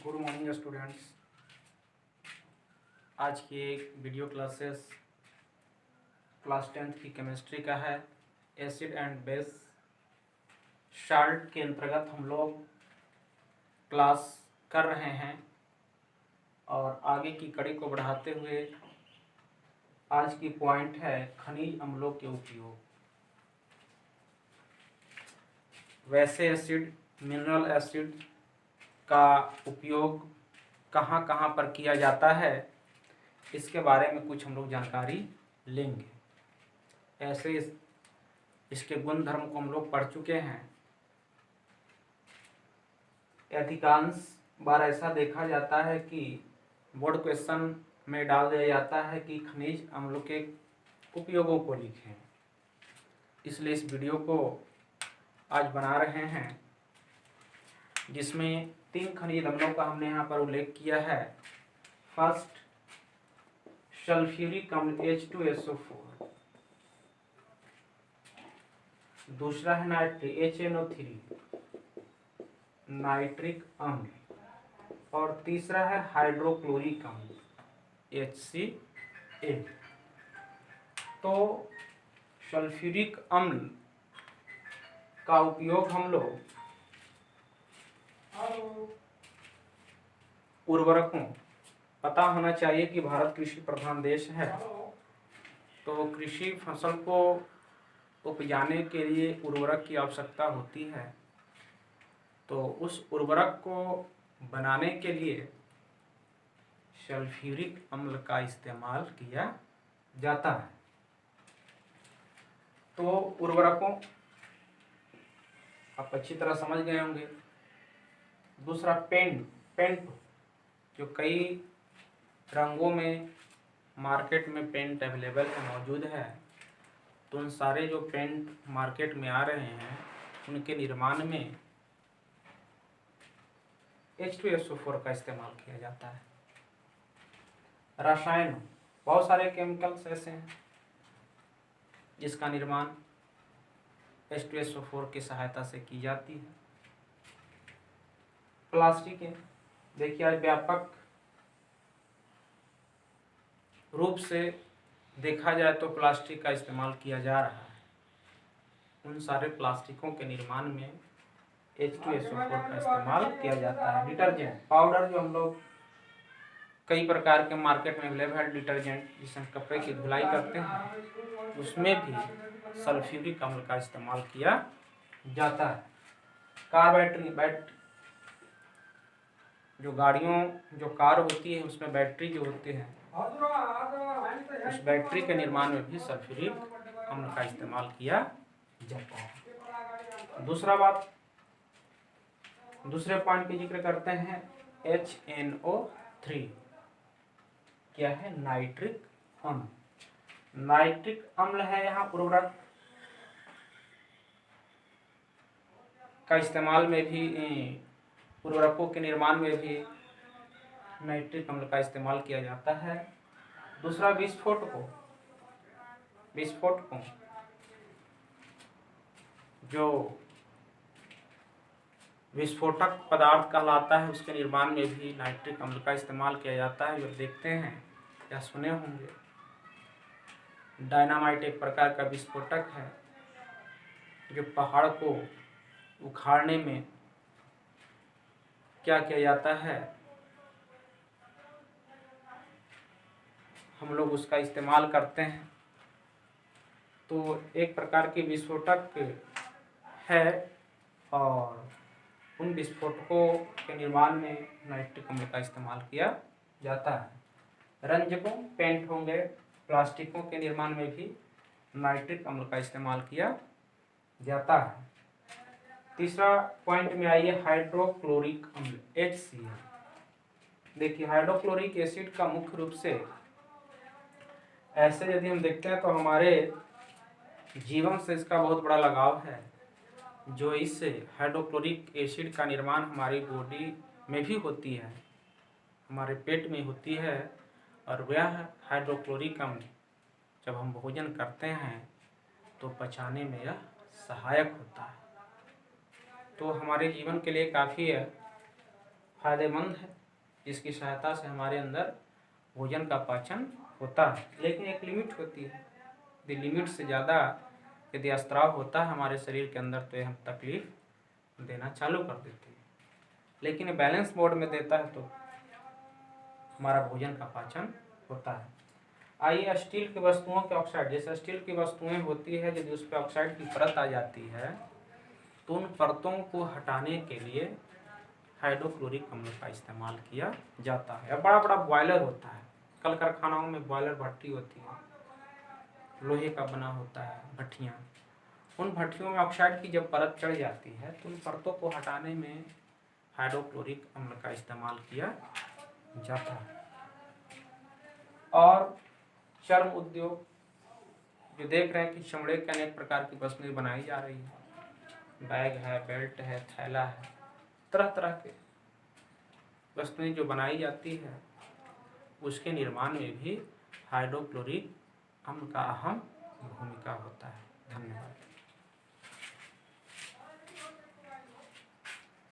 Good morning students. आज की एक वीडियो क्लासेस क्लास 10th की केमिस्ट्री का है। एसिड एंड बेस साल्ट के अंतर्गत हम लोग क्लास कर रहे हैं और आगे की कड़ी को बढ़ाते हुए आज की पॉइंट है खनिज अम्लों के उपयोग। वैसे एसिड, मिनरल एसिड का उपयोग कहाँ कहाँ पर किया जाता है, इसके बारे में कुछ हम लोग जानकारी लेंगे। ऐसे इसके गुण धर्म को हम लोग पढ़ चुके हैं। अधिकांश बार ऐसा देखा जाता है कि बोर्ड क्वेश्चन में डाल दिया जाता है कि खनिज अम्लों के उपयोगों को लिखें, इसलिए इस वीडियो को आज बना रहे हैं जिसमें 3 खनिज अम्लों का हमने यहाँ पर उल्लेख किया है। फर्स्ट सल्फ्यूरिक अम्ल H2SO4, दूसरा है HNO3 नाइट्रिक अम्ल, और तीसरा है हाइड्रोक्लोरिक अम्ल HCl। तो सल्फ्यूरिक अम्ल का उपयोग हम लोग उर्वरकों, पता होना चाहिए कि भारत कृषि प्रधान देश है, तो कृषि फसल को उपजाने के लिए उर्वरक की आवश्यकता होती है। तो उस उर्वरक को बनाने के लिए सल्फ्यूरिक अम्ल का इस्तेमाल किया जाता है। तो उर्वरकों आप अच्छी तरह समझ गए होंगे। दूसरा पेंट जो कई रंगों में मार्केट में पेंट अवेलेबल है, मौजूद है। तो उन सारे जो पेंट मार्केट में आ रहे हैं उनके निर्माण में H2SO4 का इस्तेमाल किया जाता है। रसायन, बहुत सारे केमिकल्स ऐसे हैं जिसका निर्माण H2SO4 की सहायता से की जाती है। प्लास्टिक है, देखिए आज व्यापक रूप से देखा जाए तो प्लास्टिक का इस्तेमाल किया जा रहा है। उन सारे प्लास्टिकों के निर्माण में H2SO4 का इस्तेमाल किया जाता है। डिटर्जेंट पाउडर जो हम लोग कई प्रकार के मार्केट में अवेलेबल है, डिटर्जेंट जिसमें कपड़े की धुलाई करते हैं, उसमें भी सल्फ्यूरिक अम्ल का इस्तेमाल किया जाता है। बैटरी जो कार होती है उसमें बैटरी जो होते हैं, उस बैटरी के निर्माण में भी सल्फ्यूरिक अम्ल का इस्तेमाल किया जाता है। दूसरे पॉइंट की जिक्र करते हैं HNO3, क्या है? नाइट्रिक अम्ल। नाइट्रिक अम्ल है यहाँ उर्वरक का इस्तेमाल में भी, उर्वरकों के निर्माण में भी नाइट्रिक अम्ल का इस्तेमाल किया जाता है। दूसरा विस्फोट को जो विस्फोटक पदार्थ कहलाता है उसके निर्माण में भी नाइट्रिक अम्ल का इस्तेमाल किया जाता है। जो देखते हैं या सुने होंगे, डायनामाइट एक प्रकार का विस्फोटक है जो पहाड़ को उखाड़ने में क्या किया जाता है, हम लोग उसका इस्तेमाल करते हैं। तो एक प्रकार की विस्फोटक है और उन विस्फोटकों के निर्माण में नाइट्रिक अम्ल का इस्तेमाल किया जाता है। रंजकों, पेंट होंगे, प्लास्टिकों के निर्माण में भी नाइट्रिक अम्ल का इस्तेमाल किया जाता है। तीसरा पॉइंट में आइए हाइड्रोक्लोरिक अम्ल HCl। देखिए हाइड्रोक्लोरिक एसिड का मुख्य रूप से ऐसे यदि हम देखते हैं तो हमारे जीवन से इसका बहुत बड़ा लगाव है। जो इस हाइड्रोक्लोरिक एसिड का निर्माण हमारी बॉडी में भी होती है, हमारे पेट में होती है, और वह हाइड्रोक्लोरिक अम्ल जब हम भोजन करते हैं तो पचाने में यह सहायक होता है। तो हमारे जीवन के लिए काफ़ी फायदेमंद है, जिसकी सहायता से हमारे अंदर भोजन का पाचन होता है। लेकिन एक लिमिट होती है, यदि लिमिट से ज़्यादा यदि स्त्राव होता है हमारे शरीर के अंदर तो ये हम तकलीफ देना चालू कर देती है। लेकिन बैलेंस मोड में देता है तो हमारा भोजन का पाचन होता है। आइए स्टील की वस्तुओं के ऑक्साइड, जैसे स्टील की वस्तुएं होती है यदि उस पर ऑक्साइड की परत आ जाती है तो उन परतों को हटाने के लिए हाइड्रोक्लोरिक अम्ल का इस्तेमाल किया जाता है। अब बड़ा बड़ा बॉयलर होता है, कल कारखानाओं में बॉयलर भट्टी होती है, लोहे का बना होता है भट्टियाँ। उन भट्टियों में ऑक्साइड की जब परत चढ़ जाती है तो उन परतों को हटाने में हाइड्रोक्लोरिक अम्ल का इस्तेमाल किया जाता है। और चर्म उद्योग, जो देख रहे हैं कि चमड़े के अनेक प्रकार की वस्तुएं बनाई जा रही है, बैग है, बेल्ट है, थैला है, तरह तरह के वस्तुएं जो बनाई जाती है उसके निर्माण में भी हाइड्रोक्लोरिक अम्ल का अहम भूमिका होता है। धन्यवाद।